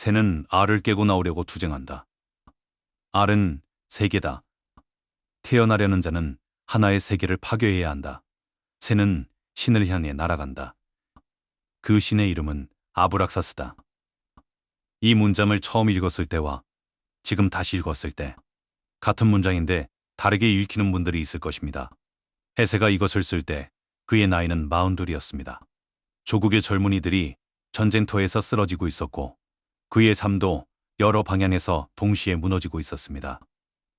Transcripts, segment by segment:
새는 알을 깨고 나오려고 투쟁한다. 알은 세계다. 태어나려는 자는 하나의 세계를 파괴해야 한다. 새는 신을 향해 날아간다. 그 신의 이름은 아브락사스다. 이 문장을 처음 읽었을 때와 지금 다시 읽었을 때 같은 문장인데 다르게 읽히는 분들이 있을 것입니다. 해세가 이것을 쓸 때 그의 나이는 42이었습니다. 조국의 젊은이들이 전쟁터에서 쓰러지고 있었고 그의 삶도 여러 방향에서 동시에 무너지고 있었습니다.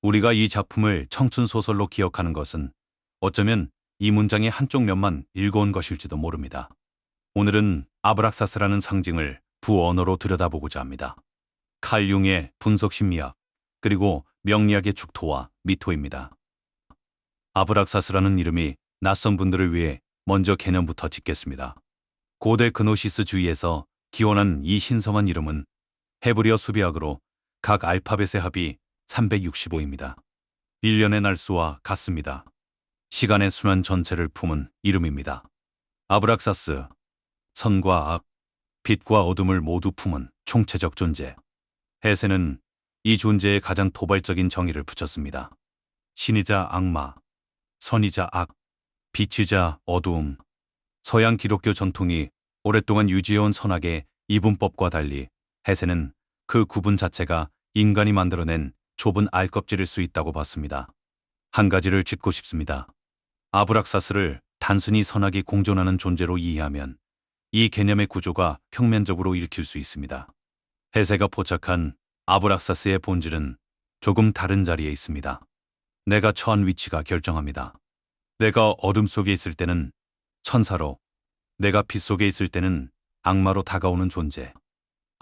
우리가 이 작품을 청춘 소설로 기억하는 것은 어쩌면 이 문장의 한쪽 면만 읽어온 것일지도 모릅니다. 오늘은 아브락사스라는 상징을 부언어로 들여다보고자 합니다. 칼 융의 분석 심리학, 그리고 명리학의 축토와 미토입니다. 아브락사스라는 이름이 낯선 분들을 위해 먼저 개념부터 짚겠습니다. 고대 그노시스 주의에서 기원한 이 신성한 이름은 헤브리어 수비학으로 각 알파벳의 합이 365입니다. 1년의 날수와 같습니다. 시간의 순환 전체를 품은 이름입니다. 아브락사스, 선과 악, 빛과 어둠을 모두 품은 총체적 존재. 해세는 이 존재에 가장 도발적인 정의를 붙였습니다. 신이자 악마, 선이자 악, 빛이자 어두움. 서양 기독교 전통이 오랫동안 유지해온 선악의 이분법과 달리 해세는 그 구분 자체가 인간이 만들어낸 좁은 알껍질일 수 있다고 봤습니다. 한 가지를 짚고 싶습니다. 아브락사스를 단순히 선악이 공존하는 존재로 이해하면 이 개념의 구조가 평면적으로 읽힐 수 있습니다. 해세가 포착한 아브락사스의 본질은 조금 다른 자리에 있습니다. 내가 처한 위치가 결정합니다. 내가 어둠 속에 있을 때는 천사로, 내가 빛 속에 있을 때는 악마로 다가오는 존재.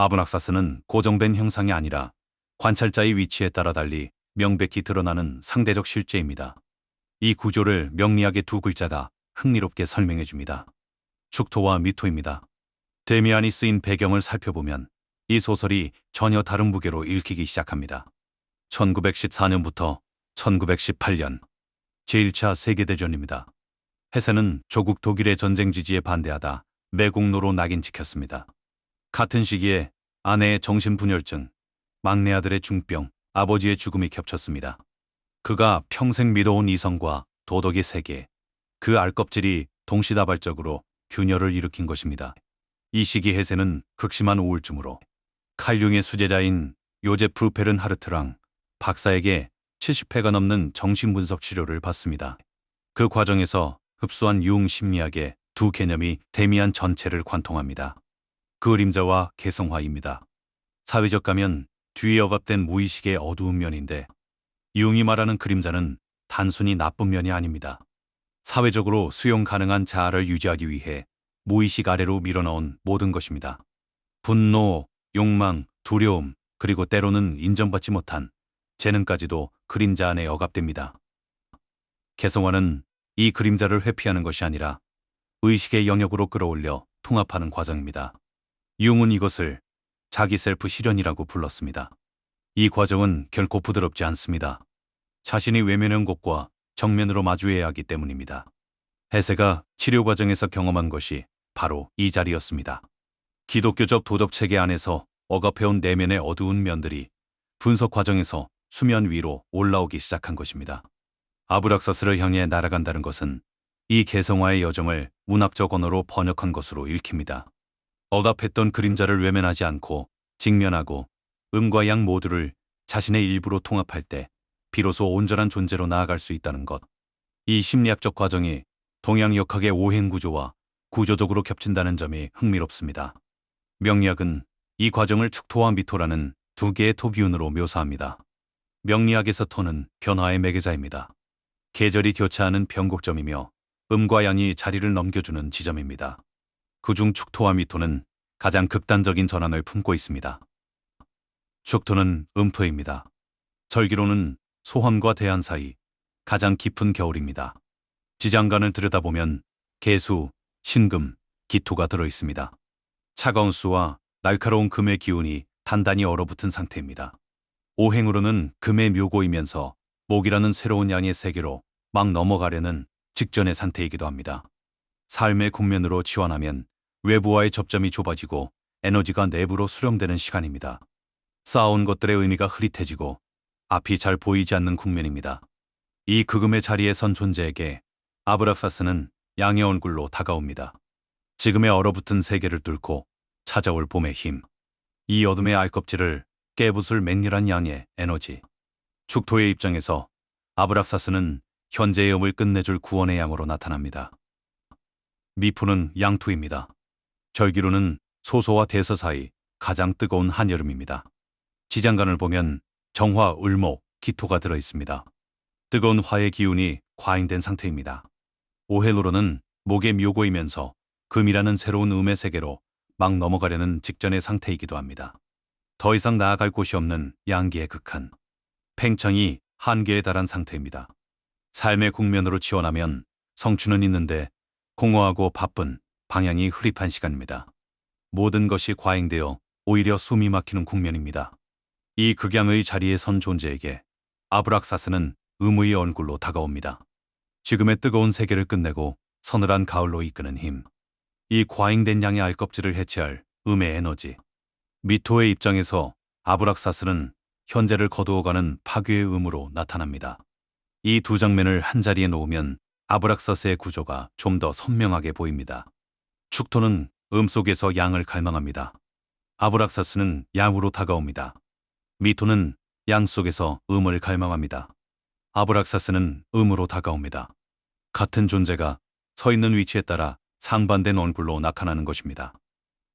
아브락사스는 고정된 형상이 아니라 관찰자의 위치에 따라 달리 명백히 드러나는 상대적 실제입니다. 이 구조를 명리학의 두 글자가 흥미롭게 설명해 줍니다. 축토와 미토입니다. 데미안이 쓰인 배경을 살펴보면 이 소설이 전혀 다른 무게로 읽히기 시작합니다. 1914년부터 1918년 제1차 세계대전입니다. 해세는 조국 독일의 전쟁 지지에 반대하다 매국노로 낙인 찍혔습니다. 같은 시기에 아내의 정신분열증, 막내 아들의 중병, 아버지의 죽음이 겹쳤습니다. 그가 평생 믿어온 이성과 도덕의 세계, 그 알껍질이 동시다발적으로 균열을 일으킨 것입니다. 이 시기 해세는 극심한 우울증으로 칼융의 수제자인 요제프 베른하르트랑 박사에게 70회가 넘는 정신분석 치료를 받습니다. 그 과정에서 흡수한 융 심리학의 두 개념이 데미안 전체를 관통합니다. 그림자와 개성화입니다. 사회적 가면 뒤에 억압된 무의식의 어두운 면인데 융이 말하는 그림자는 단순히 나쁜 면이 아닙니다. 사회적으로 수용 가능한 자아를 유지하기 위해 무의식 아래로 밀어넣은 모든 것입니다. 분노, 욕망, 두려움, 그리고 때로는 인정받지 못한 재능까지도 그림자 안에 억압됩니다. 개성화는 이 그림자를 회피하는 것이 아니라 의식의 영역으로 끌어올려 통합하는 과정입니다. 융은 이것을 자기 셀프 실현이라고 불렀습니다. 이 과정은 결코 부드럽지 않습니다. 자신이 외면한 것과 정면으로 마주해야 하기 때문입니다. 해세가 치료 과정에서 경험한 것이 바로 이 자리였습니다. 기독교적 도덕체계 안에서 억압해온 내면의 어두운 면들이 분석 과정에서 수면 위로 올라오기 시작한 것입니다. 아브락사스를 향해 날아간다는 것은 이 개성화의 여정을 문학적 언어로 번역한 것으로 읽힙니다. 억압했던 그림자를 외면하지 않고 직면하고 음과 양 모두를 자신의 일부로 통합할 때 비로소 온전한 존재로 나아갈 수 있다는 것. 이 심리학적 과정이 동양역학의 오행구조와 구조적으로 겹친다는 점이 흥미롭습니다. 명리학은 이 과정을 축토와 미토라는 두 개의 토기운으로 묘사합니다. 명리학에서 토는 변화의 매개자입니다. 계절이 교차하는 변곡점이며 음과 양이 자리를 넘겨주는 지점입니다. 그중 축토와 미토는 가장 극단적인 전환을 품고 있습니다. 축토는 음토입니다. 절기로는 소환과 대한 사이 가장 깊은 겨울입니다. 지장간을 들여다보면 개수, 신금, 기토가 들어있습니다. 차가운 수와 날카로운 금의 기운이 단단히 얼어붙은 상태입니다. 오행으로는 금의 묘고이면서 목이라는 새로운 양의 세계로 막 넘어가려는 직전의 상태이기도 합니다. 삶의 국면으로 치환하면 외부와의 접점이 좁아지고 에너지가 내부로 수렴되는 시간입니다. 쌓아온 것들의 의미가 흐릿해지고 앞이 잘 보이지 않는 국면입니다. 이 극음의 자리에 선 존재에게 아브락사스는 양의 얼굴로 다가옵니다. 지금의 얼어붙은 세계를 뚫고 찾아올 봄의 힘. 이 어둠의 알껍질을 깨부술 맹렬한 양의 에너지. 축토의 입장에서 아브락사스는 현재의 음을 끝내줄 구원의 양으로 나타납니다. 미푸는 양투입니다. 절기로는 소소와 대서 사이 가장 뜨거운 한여름입니다. 지장간을 보면 정화, 을목, 기토가 들어 있습니다. 뜨거운 화의 기운이 과잉된 상태입니다. 오헬로로는 목의 묘고이면서 금이라는 새로운 음의 세계로 막 넘어가려는 직전의 상태이기도 합니다. 더 이상 나아갈 곳이 없는 양기의 극한. 팽창이 한계에 달한 상태입니다. 삶의 국면으로 치원하면 성취는 있는데 공허하고 바쁜 방향이 흐릿한 시간입니다. 모든 것이 과잉되어 오히려 숨이 막히는 국면입니다. 이 극양의 자리에 선 존재에게 아브락사스는 의무의 얼굴로 다가옵니다. 지금의 뜨거운 세계를 끝내고 서늘한 가을로 이끄는 힘. 이 과잉된 양의 알껍질을 해체할 음의 에너지. 미토의 입장에서 아브락사스는 현재를 거두어가는 파괴의 음으로 나타납니다. 이 두 장면을 한자리에 놓으면 아브락사스의 구조가 좀 더 선명하게 보입니다. 축토는 음 속에서 양을 갈망합니다. 아브락사스는 양으로 다가옵니다. 미토는 양 속에서 음을 갈망합니다. 아브락사스는 음으로 다가옵니다. 같은 존재가 서 있는 위치에 따라 상반된 얼굴로 나타나는 것입니다.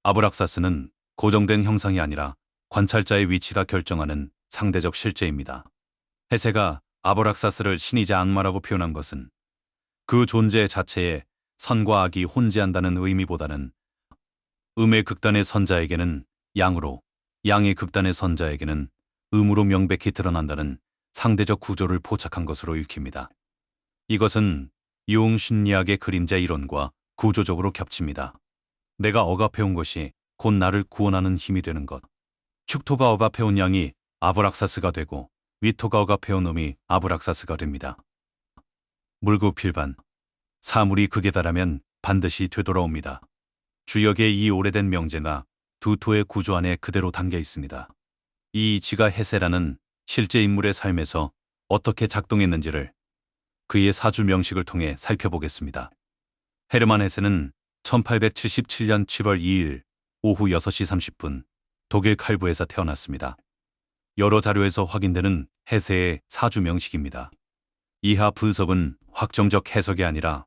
아브락사스는 고정된 형상이 아니라 관찰자의 위치가 결정하는 상대적 실제입니다. 헤세가 아브락사스를 신이자 악마라고 표현한 것은 그 존재 자체에 선과 악이 혼재한다는 의미보다는 음의 극단의 선자에게는 양으로, 양의 극단의 선자에게는 음으로 명백히 드러난다는 상대적 구조를 포착한 것으로 읽힙니다. 이것은 용 심리학의 그림자 이론과 구조적으로 겹칩니다. 내가 억압해온 것이 곧 나를 구원하는 힘이 되는 것. 축토가 억압해온 양이 아브락사스가 되고 위토가 억압해온 음이 아브락사스가 됩니다. 물구필반. 사물이 극에 달하면 반드시 되돌아옵니다. 주역의 이 오래된 명제가 두 토의 구조 안에 그대로 담겨 있습니다. 이 이치가 헤세라는 실제 인물의 삶에서 어떻게 작동했는지를 그의 사주 명식을 통해 살펴보겠습니다. 헤르만 헤세는 1877년 7월 2일 오후 6시 30분 독일 칼부에서 태어났습니다. 여러 자료에서 확인되는 헤세의 사주 명식입니다. 이하 분석은 확정적 해석이 아니라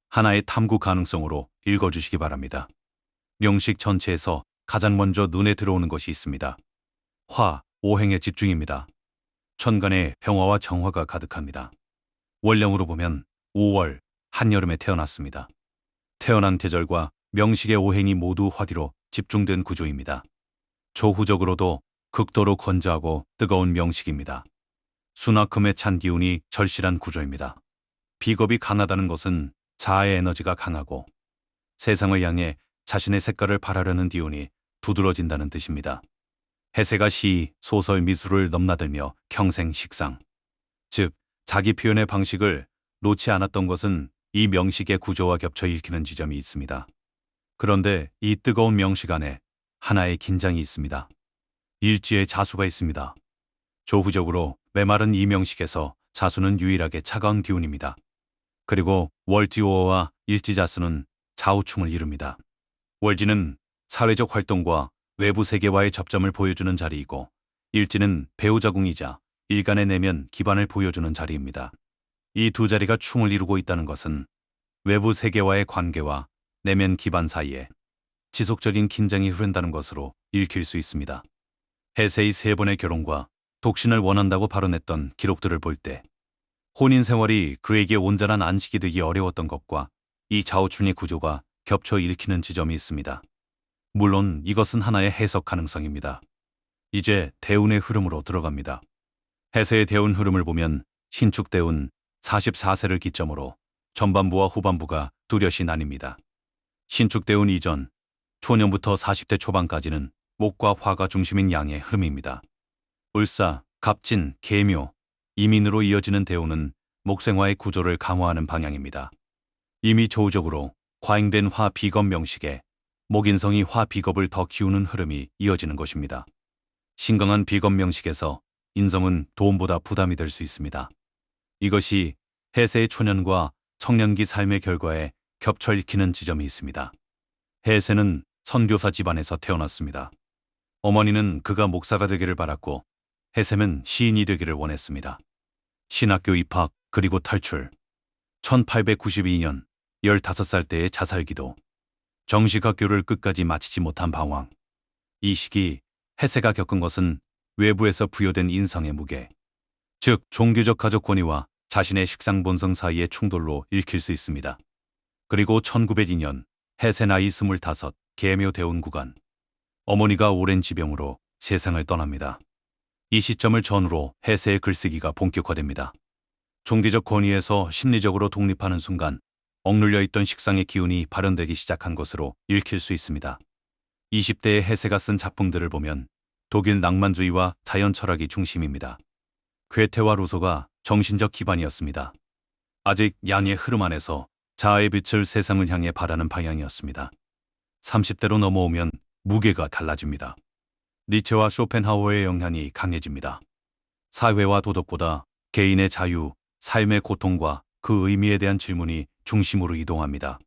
하나의 탐구 가능성으로 읽어주시기 바랍니다. 명식 전체에서 가장 먼저 눈에 들어오는 것이 있습니다. 화, 오행에 집중입니다. 천간에 평화와 정화가 가득합니다. 월령으로 보면 5월, 한여름에 태어났습니다. 태어난 계절과 명식의 오행이 모두 화기로 집중된 구조입니다. 조후적으로도 극도로 건조하고 뜨거운 명식입니다. 수나금에 찬 기운이 절실한 구조입니다. 비겁이 강하다는 것은 자아의 에너지가 강하고 세상을 향해 자신의 색깔을 발하려는 기운이 두드러진다는 뜻입니다. 헤세가 시, 소설, 미술을 넘나들며 평생 식상, 즉 자기 표현의 방식을 놓지 않았던 것은 이 명식의 구조와 겹쳐 읽히는 지점이 있습니다. 그런데 이 뜨거운 명식 안에 하나의 긴장이 있습니다. 일지의 자수가 있습니다. 조후적으로 메마른 이 명식에서 자수는 유일하게 차가운 기운입니다. 그리고 월지오어와 일지자수는 좌우충을 이룹니다. 월지는 사회적 활동과 외부 세계와의 접점을 보여주는 자리이고 일지는 배우자궁이자 일간의 내면 기반을 보여주는 자리입니다. 이 두 자리가 충을 이루고 있다는 것은 외부 세계와의 관계와 내면 기반 사이에 지속적인 긴장이 흐른다는 것으로 읽힐 수 있습니다. 헤세의 3번의 결혼과 독신을 원한다고 발언했던 기록들을 볼 때 혼인 생활이 그에게 온전한 안식이 되기 어려웠던 것과 이 좌우충의 구조가 겹쳐 읽히는 지점이 있습니다. 물론 이것은 하나의 해석 가능성입니다. 이제 대운의 흐름으로 들어갑니다. 헤세의 대운 흐름을 보면 신축대운 44세를 기점으로 전반부와 후반부가 뚜렷이 나뉩니다. 신축대운 이전, 초년부터 40대 초반까지는 목과 화가 중심인 양의 흐름입니다. 울사, 갑진, 계묘, 이민으로 이어지는 대운은 목생화의 구조를 강화하는 방향입니다. 이미 조우적으로 과잉된 화 비검 명식에 목인성이 화 비겁을 더 키우는 흐름이 이어지는 것입니다. 신강한 비겁 명식에서 인성은 돈보다 부담이 될 수 있습니다. 이것이 해세의 초년과 청년기 삶의 결과에 겹쳐 읽히는 지점이 있습니다. 해세는 선교사 집안에서 태어났습니다. 어머니는 그가 목사가 되기를 바랐고 해세는 시인이 되기를 원했습니다. 신학교 입학 그리고 탈출. 1892년 15살 때의 자살기도. 정식 학교를 끝까지 마치지 못한 방황. 이 시기 해세가 겪은 것은 외부에서 부여된 인성의 무게, 즉 종교적 가족 권위와 자신의 식상 본성 사이의 충돌로 읽힐 수 있습니다. 그리고 1902년 해세 나이 25, 계묘 대운 구간. 어머니가 오랜 지병으로 세상을 떠납니다. 이 시점을 전후로 해세의 글쓰기가 본격화됩니다. 종교적 권위에서 심리적으로 독립하는 순간 억눌려 있던 식상의 기운이 발현되기 시작한 것으로 읽힐 수 있습니다. 20대의 해세가 쓴 작품들을 보면 독일 낭만주의와 자연 철학이 중심입니다. 괴테와 루소가 정신적 기반이었습니다. 아직 양의 흐름 안에서 자아의 빛을 세상을 향해 바라는 방향이었습니다. 30대로 넘어오면 무게가 달라집니다. 니체와 쇼펜하우어의 영향이 강해집니다. 사회와 도덕보다 개인의 자유, 삶의 고통과 그 의미에 대한 질문이 중심으로 이동합니다.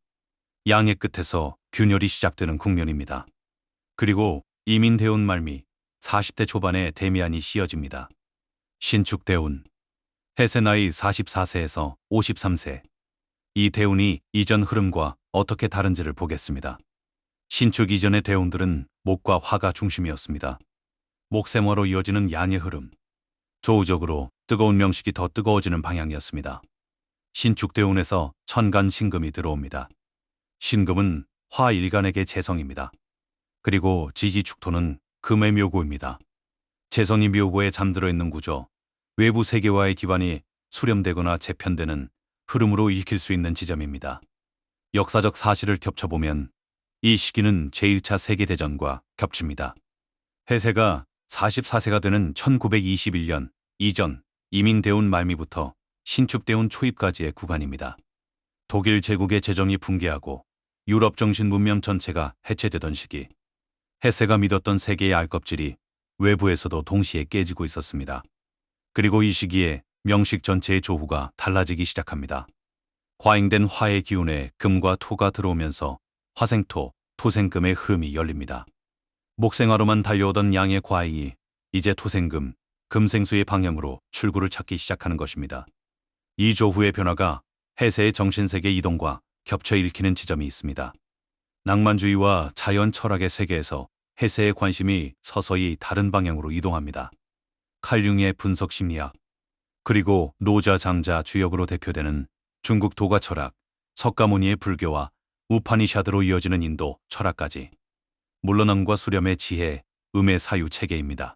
양의 끝에서 균열이 시작되는 국면입니다. 그리고 이민대운 말미 40대 초반에 데미안이 씌어집니다. 신축대운. 해세 나이 44세에서 53세. 이 대운이 이전 흐름과 어떻게 다른지를 보겠습니다. 신축 이전의 대운들은 목과 화가 중심이었습니다. 목생화로 이어지는 양의 흐름. 조우적으로 뜨거운 명식이 더 뜨거워지는 방향이었습니다. 신축대운에서 천간 신금이 들어옵니다. 신금은 화 일간에게 재성입니다. 그리고 지지축토는 금의 묘고입니다. 재성이 묘고에 잠들어 있는 구조, 외부 세계와의 기반이 수렴되거나 재편되는 흐름으로 읽힐 수 있는 지점입니다. 역사적 사실을 겹쳐보면 이 시기는 제1차 세계대전과 겹칩니다. 해세가 44세가 되는 1921년 이전 이민대운 말미부터 신축대운 초입까지의 구간입니다. 독일 제국의 재정이 붕괴하고 유럽 정신 문명 전체가 해체되던 시기. 해세가 믿었던 세계의 알껍질이 외부에서도 동시에 깨지고 있었습니다. 그리고 이 시기에 명식 전체의 조후가 달라지기 시작합니다. 과잉된 화의 기운에 금과 토가 들어오면서 화생토, 토생금의 흐름이 열립니다. 목생화로만 달려오던 양의 과잉이 이제 토생금, 금생수의 방향으로 출구를 찾기 시작하는 것입니다. 이 조후의 변화가 해세의 정신세계 이동과 겹쳐 읽히는 지점이 있습니다. 낭만주의와 자연 철학의 세계에서 해세의 관심이 서서히 다른 방향으로 이동합니다. 칼융의 분석 심리학, 그리고 노자 장자 주역으로 대표되는 중국 도가 철학, 석가모니의 불교와 우파니샤드로 이어지는 인도 철학까지. 물러남과 수렴의 지혜, 음의 사유 체계입니다.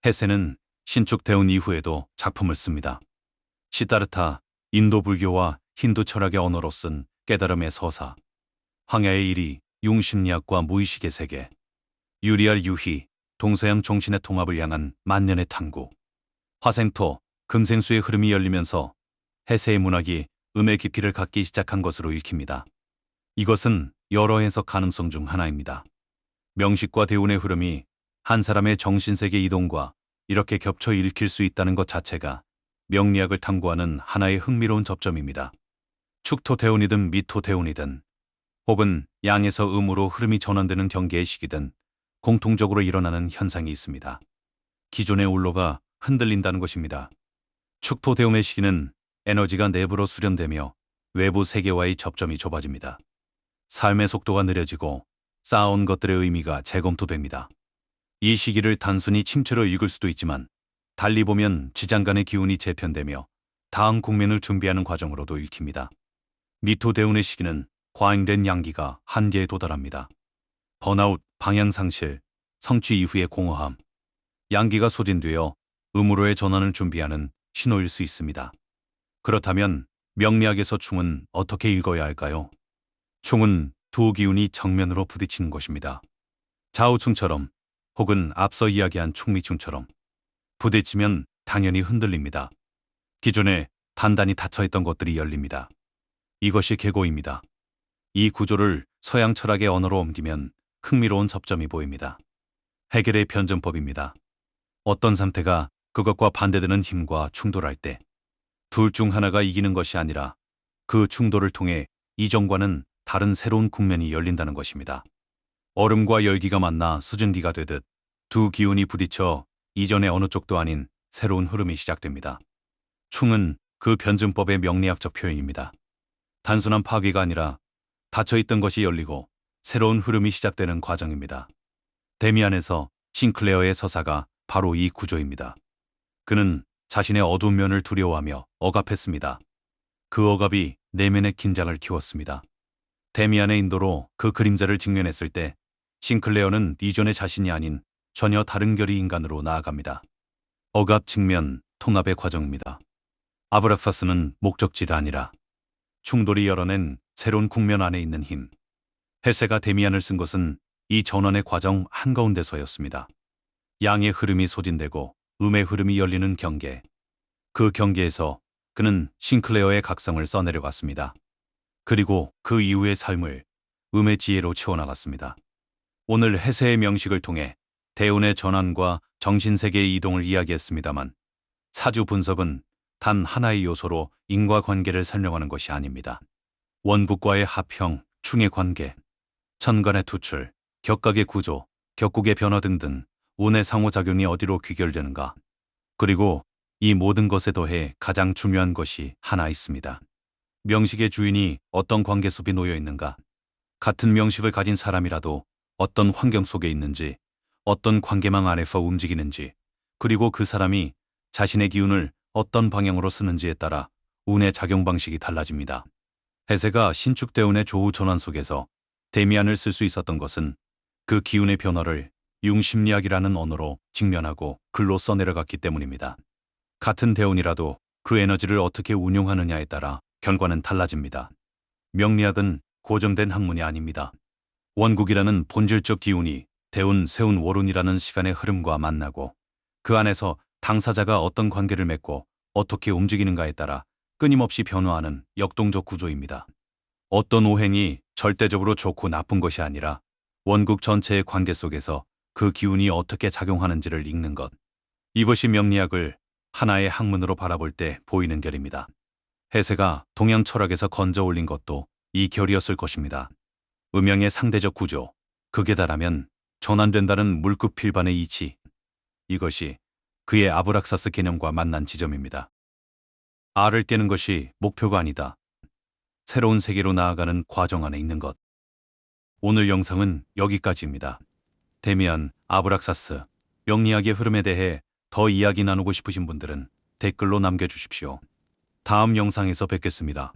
해세는 신축대운 이후에도 작품을 씁니다. 시다르타, 인도 불교와 힌두 철학의 언어로 쓴 깨달음의 서사, 황야의 일이, 융심리학과 무의식의 세계, 유리알 유희, 동서양 정신의 통합을 향한 만년의 탐구, 화생토, 금생수의 흐름이 열리면서 해세의 문학이 음의 깊이를 갖기 시작한 것으로 읽힙니다. 이것은 여러 해석 가능성 중 하나입니다. 명식과 대운의 흐름이 한 사람의 정신세계 이동과 이렇게 겹쳐 읽힐 수 있다는 것 자체가 명리학을 탐구하는 하나의 흥미로운 접점입니다. 축토대운이든 미토대운이든 혹은 양에서 음으로 흐름이 전환되는 경계의 시기든 공통적으로 일어나는 현상이 있습니다. 기존의 울로가 흔들린다는 것입니다. 축토대운의 시기는 에너지가 내부로 수렴되며 외부 세계와의 접점이 좁아집니다. 삶의 속도가 느려지고 쌓아온 것들의 의미가 재검토됩니다. 이 시기를 단순히 침체로 읽을 수도 있지만 달리 보면 지장간의 기운이 재편되며 다음 국면을 준비하는 과정으로도 읽힙니다. 미토대운의 시기는 과잉된 양기가 한계에 도달합니다. 번아웃, 방향상실, 성취 이후의 공허함, 양기가 소진되어 음으로의 전환을 준비하는 신호일 수 있습니다. 그렇다면 명리학에서 충은 어떻게 읽어야 할까요? 충은 두 기운이 정면으로 부딪히는 것입니다. 좌우충처럼 혹은 앞서 이야기한 충미충처럼 부딪히면 당연히 흔들립니다. 기존에 단단히 닫혀있던 것들이 열립니다. 이것이 계고입니다. 이 구조를 서양 철학의 언어로 옮기면 흥미로운 접점이 보입니다. 해겔의 변증법입니다. 어떤 상태가 그것과 반대되는 힘과 충돌할 때 둘 중 하나가 이기는 것이 아니라 그 충돌을 통해 이전과는 다른 새로운 국면이 열린다는 것입니다. 얼음과 열기가 만나 수증기가 되듯 두 기운이 부딪혀 이전의 어느 쪽도 아닌 새로운 흐름이 시작됩니다. 충은 그 변증법의 명리학적 표현입니다. 단순한 파괴가 아니라 닫혀있던 것이 열리고 새로운 흐름이 시작되는 과정입니다. 데미안에서 싱클레어의 서사가 바로 이 구조입니다. 그는 자신의 어두운 면을 두려워하며 억압했습니다. 그 억압이 내면의 긴장을 키웠습니다. 데미안의 인도로 그 그림자를 직면했을 때 싱클레어는 이전의 자신이 아닌 전혀 다른 결의 인간으로 나아갑니다. 억압 직면 통합의 과정입니다. 아브락사스는 목적지가 아니라 충돌이 열어낸 새로운 국면 안에 있는 힘. 헤세가 데미안을 쓴 것은 이 전환의 과정 한가운데서였습니다. 양의 흐름이 소진되고 음의 흐름이 열리는 경계. 그 경계에서 그는 싱클레어의 각성을 써내려갔습니다. 그리고 그 이후의 삶을 음의 지혜로 채워나갔습니다. 오늘 헤세의 명식을 통해 대운의 전환과 정신세계의 이동을 이야기했습니다만 사주 분석은 단 하나의 요소로 인과관계를 설명하는 것이 아닙니다. 원국과의 합형, 충의 관계, 천간의 투출, 격각의 구조, 격국의 변화 등등 운의 상호작용이 어디로 귀결되는가. 그리고 이 모든 것에 더해 가장 중요한 것이 하나 있습니다. 명식의 주인이 어떤 관계 속에 놓여 있는가. 같은 명식을 가진 사람이라도 어떤 환경 속에 있는지, 어떤 관계망 안에서 움직이는지, 그리고 그 사람이 자신의 기운을 어떤 방향으로 쓰는지에 따라 운의 작용 방식이 달라집니다. 헤세가 신축대운의 조후 전환 속에서 데미안을 쓸 수 있었던 것은 그 기운의 변화를 융심리학이라는 언어로 직면하고 글로 써내려갔기 때문입니다. 같은 대운이라도 그 에너지를 어떻게 운용하느냐에 따라 결과는 달라집니다. 명리학은 고정된 학문이 아닙니다. 원국이라는 본질적 기운이 대운, 세운, 월운이라는 시간의 흐름과 만나고 그 안에서 당사자가 어떤 관계를 맺고 어떻게 움직이는가에 따라 끊임없이 변화하는 역동적 구조입니다. 어떤 오행이 절대적으로 좋고 나쁜 것이 아니라 원국 전체의 관계 속에서 그 기운이 어떻게 작용하는지를 읽는 것. 이것이 명리학을 하나의 학문으로 바라볼 때 보이는 결입니다. 헤세가 동양 철학에서 건져 올린 것도 이 결이었을 것입니다. 음양의 상대적 구조, 극에 달하면 전환된다는 물급 필반의 이치. 이것이 그의 아브락사스 개념과 만난 지점입니다. 알을 깨는 것이 목표가 아니다. 새로운 세계로 나아가는 과정 안에 있는 것. 오늘 영상은 여기까지입니다. 데미안, 아브락사스, 명리학의 흐름에 대해 더 이야기 나누고 싶으신 분들은 댓글로 남겨주십시오. 다음 영상에서 뵙겠습니다.